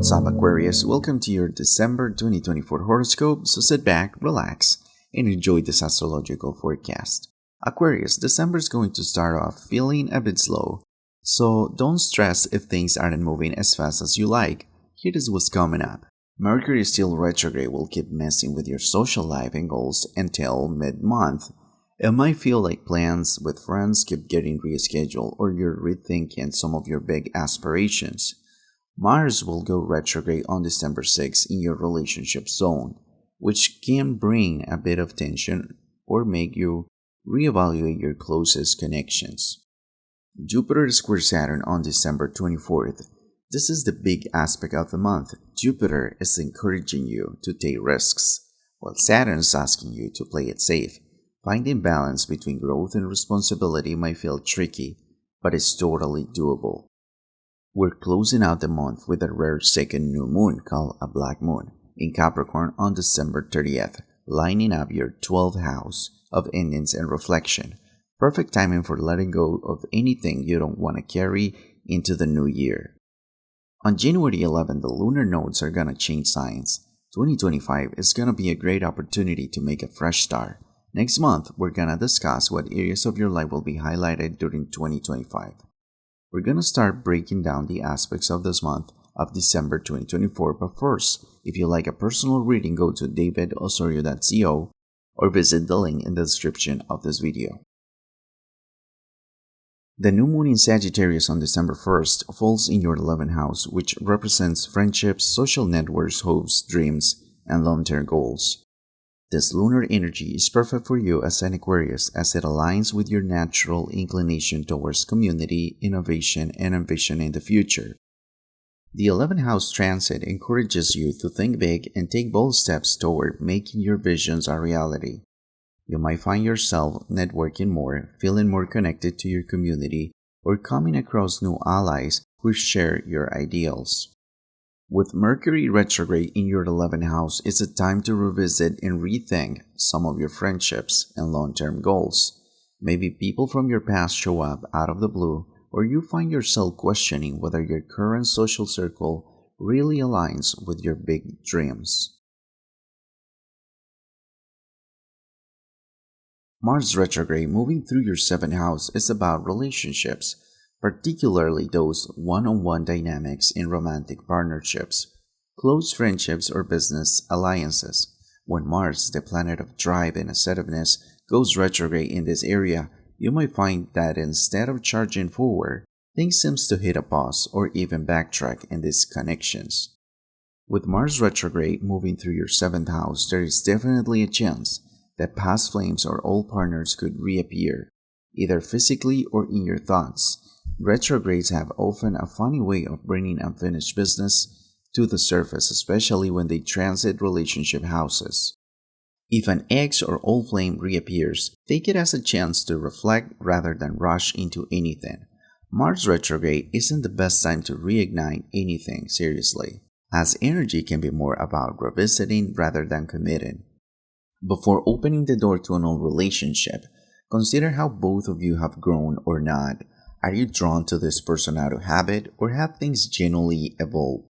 What's up, Aquarius? Welcome to your December 2024 horoscope. So sit back, relax, and enjoy this astrological forecast. Aquarius, December is going to start off feeling a bit slow, so don't stress if things aren't moving as fast as you like. Here is what's coming up. Mercury still retrograde will keep messing with your social life and goals until mid-month. It might feel like plans with friends keep getting rescheduled or you're rethinking some of your big aspirations. Mars will go retrograde on December 6 in your relationship zone, which can bring a bit of tension or make you reevaluate your closest connections. Jupiter squares Saturn on December 24th. This is the big aspect of the month. Jupiter is encouraging you to take risks, while Saturn is asking you to play it safe. Finding balance between growth and responsibility might feel tricky, but it's totally doable. We're closing out the month with a rare second new moon called a black moon in Capricorn on December 30th, lining up your 12th house of endings and reflection. Perfect timing for letting go of anything you don't want to carry into the new year. On January 11th, the lunar nodes are gonna change signs. 2025 is gonna be a great opportunity to make a fresh start. Next month, we're gonna discuss what areas of your life will be highlighted during 2025. We're gonna start breaking down the aspects of this month of December 2024, but first, if you like a personal reading, go to davidosorio.co or visit the link in the description of this video. The new moon in Sagittarius on December 1st falls in your 11th house, which represents friendships, social networks, hopes, dreams, and long-term goals. This lunar energy is perfect for you as an Aquarius as it aligns with your natural inclination towards community, innovation, and ambition in the future. The 11th house transit encourages you to think big and take bold steps toward making your visions a reality. You might find yourself networking more, feeling more connected to your community, or coming across new allies who share your ideals. With Mercury retrograde in your 11th house, it's a time to revisit and rethink some of your friendships and long-term goals. Maybe people from your past show up out of the blue, or you find yourself questioning whether your current social circle really aligns with your big dreams. Mars retrograde moving through your 7th house is about relationships, particularly those one-on-one dynamics in romantic partnerships, close friendships, or business alliances. When Mars, the planet of drive and assertiveness, goes retrograde in this area, you might find that instead of charging forward, things seem to hit a pause or even backtrack in these connections. With Mars retrograde moving through your 7th house, there is definitely a chance that past flames or old partners could reappear, either physically or in your thoughts. Retrogrades have often a funny way of bringing unfinished business to the surface, especially when they transit relationship houses. If an ex or old flame reappears, take it as a chance to reflect rather than rush into anything. Mars retrograde isn't the best time to reignite anything seriously, as energy can be more about revisiting rather than committing. Before opening the door to an old relationship, consider how both of you have grown or not. Are you drawn to this person out of habit, or have things genuinely evolved?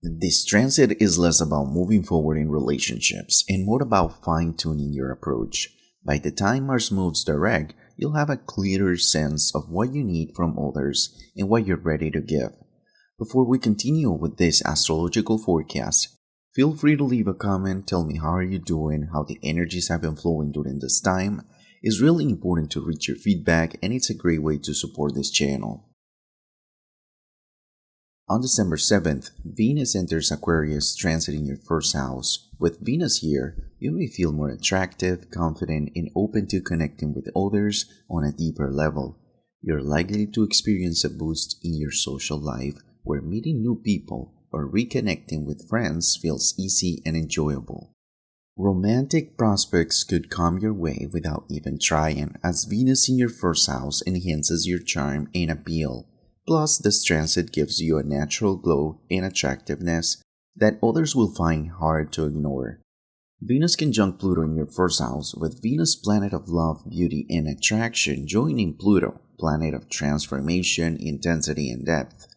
This transit is less about moving forward in relationships and more about fine-tuning your approach. By the time Mars moves direct, you'll have a clearer sense of what you need from others and what you're ready to give. Before we continue with this astrological forecast, feel free to leave a comment, tell me how are you doing, how the energies have been flowing during this time. It's really important to read your feedback, and it's a great way to support this channel. On December 7th, Venus enters Aquarius, transiting your 1st house. With Venus here, you may feel more attractive, confident, and open to connecting with others on a deeper level. You're likely to experience a boost in your social life, where meeting new people or reconnecting with friends feels easy and enjoyable. Romantic prospects could come your way without even trying, as Venus in your 1st house enhances your charm and appeal. Plus, this transit gives you a natural glow and attractiveness that others will find hard to ignore. Venus conjunct Pluto in your 1st house, with Venus, planet of love, beauty, and attraction, joining Pluto, planet of transformation, intensity, and depth.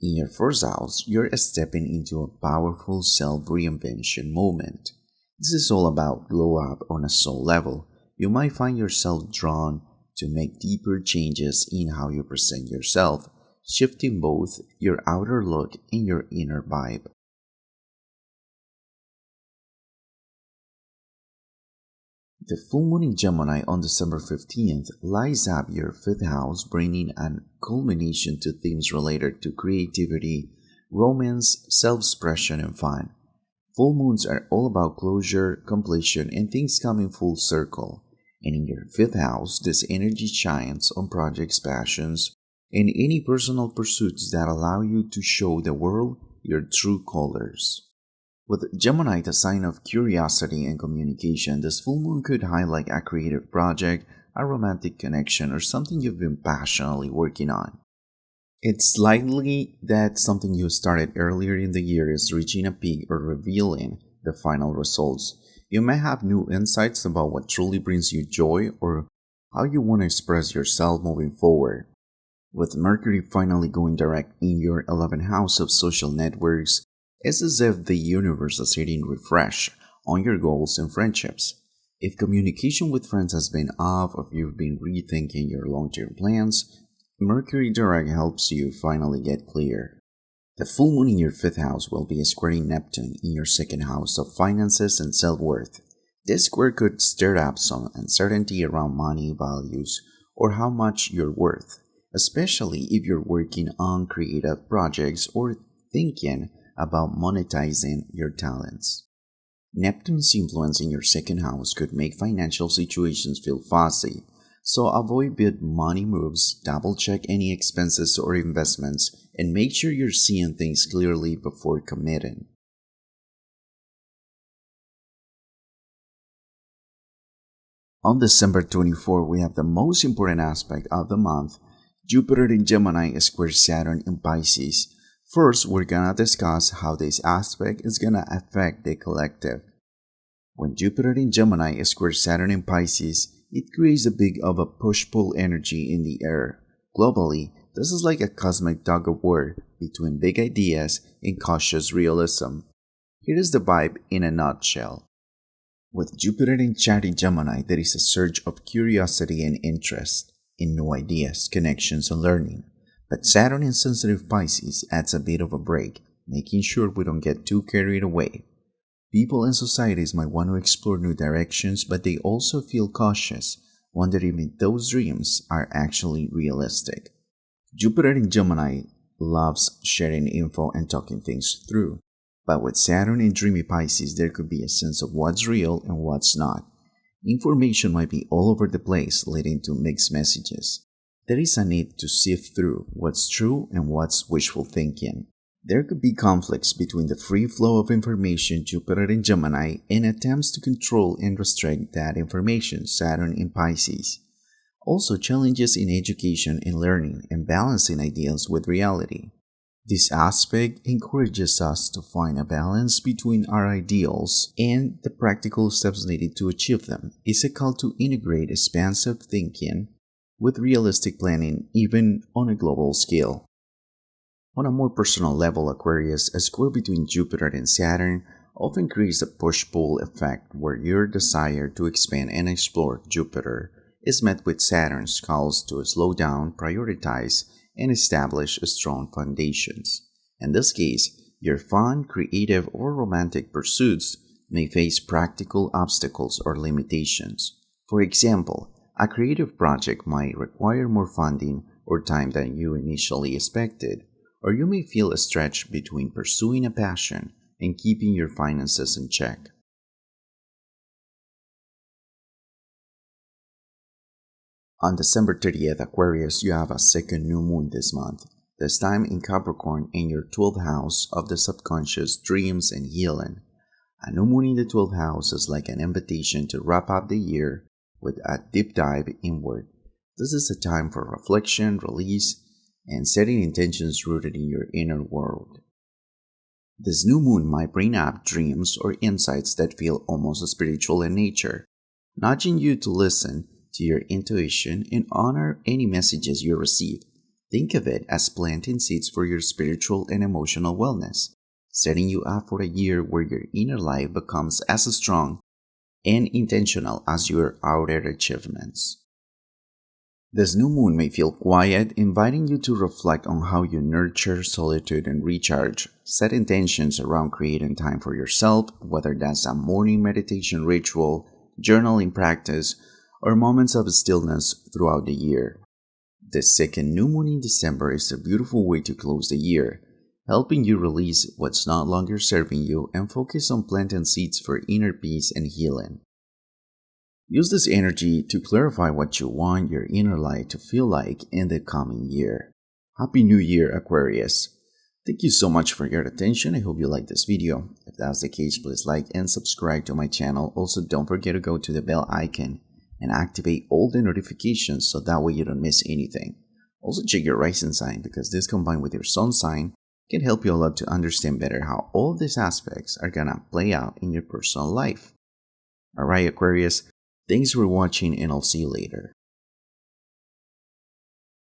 In your first house, you're stepping into a powerful self-reinvention moment. This is all about glow up on a soul level. You might find yourself drawn to make deeper changes in how you present yourself, shifting both your outer look and your inner vibe. The full moon in Gemini on December 15th lights up your fifth house, bringing a culmination to themes related to creativity, romance, self-expression, and fun. Full moons are all about closure, completion, and things coming full circle. And in your fifth house, this energy shines on projects, passions, and any personal pursuits that allow you to show the world your true colors. With Gemini, the sign of curiosity and communication, this full moon could highlight a creative project, a romantic connection, or something you've been passionately working on. It's likely that something you started earlier in the year is reaching a peak or revealing the final results. You may have new insights about what truly brings you joy or how you want to express yourself moving forward. With Mercury finally going direct in your 11th house of social networks, it's as if the universe is hitting refresh on your goals and friendships. If communication with friends has been off or you've been rethinking your long-term plans, Mercury Direct helps you finally get clear. The full moon in your fifth house will be squaring Neptune in your second house of finances and self-worth. This square could stir up some uncertainty around money, values, or how much you're worth, especially if you're working on creative projects or thinking about monetizing your talents. Neptune's influence in your second house could make financial situations feel fuzzy, so avoid big money moves, double check any expenses or investments, and make sure you're seeing things clearly before committing. On December 24, we have the most important aspect of the month. Jupiter in Gemini squares Saturn in Pisces. First, we're gonna discuss how this aspect is gonna affect the collective. When Jupiter in Gemini squares Saturn in Pisces, it creates a big of a push-pull energy in the air. Globally, this is like a cosmic tug-of-war between big ideas and cautious realism. Here is the vibe in a nutshell. With Jupiter in Chart in Gemini, there is a surge of curiosity and interest in new ideas, connections, and learning. But Saturn in sensitive Pisces adds a bit of a break, making sure we don't get too carried away. People and societies might want to explore new directions, but they also feel cautious, wondering if those dreams are actually realistic. Jupiter in Gemini loves sharing info and talking things through, but with Saturn in dreamy Pisces, there could be a sense of what's real and what's not. Information might be all over the place, leading to mixed messages. There is a need to sift through what's true and what's wishful thinking. There could be conflicts between the free flow of information, Jupiter in Gemini, and attempts to control and restrict that information, Saturn in Pisces. Also, challenges in education and learning and balancing ideas with reality. This aspect encourages us to find a balance between our ideals and the practical steps needed to achieve them. It's a call to integrate expansive thinking with realistic planning, even on a global scale. On a more personal level, Aquarius, a square between Jupiter and Saturn, often creates a push-pull effect where your desire to expand and explore Jupiter is met with Saturn's calls to slow down, prioritize, and establish strong foundations. In this case, your fun, creative, or romantic pursuits may face practical obstacles or limitations. For example, a creative project might require more funding or time than you initially expected, or you may feel a stretch between pursuing a passion and keeping your finances in check. On December 30th, Aquarius, you have a second new moon this month, this time in Capricorn in your 12th house of the subconscious, dreams, and healing. A new moon in the 12th house is like an invitation to wrap up the year with a deep dive inward. This is a time for reflection, release, and setting intentions rooted in your inner world. This new moon might bring up dreams or insights that feel almost spiritual in nature, nudging you to listen to your intuition and honor any messages you receive. Think of it as planting seeds for your spiritual and emotional wellness, setting you up for a year where your inner life becomes as strong and intentional as your outer achievements. This new moon may feel quiet, inviting you to reflect on how you nurture solitude and recharge. Set intentions around creating time for yourself, whether that's a morning meditation ritual, journaling practice, or moments of stillness throughout the year. The second new moon in December is a beautiful way to close the year, helping you release what's not longer serving you and focus on planting seeds for inner peace and healing. Use this energy to clarify what you want your inner life to feel like in the coming year. Happy New Year, Aquarius! Thank you so much for your attention. I hope you liked this video. If that's the case, please like and subscribe to my channel. Also, don't forget to go to the bell icon and activate all the notifications so that way you don't miss anything. Also, check your rising sign because this combined with your sun sign can help you a lot to understand better how all these aspects are gonna play out in your personal life. Alright, Aquarius, thanks for watching and I'll see you later.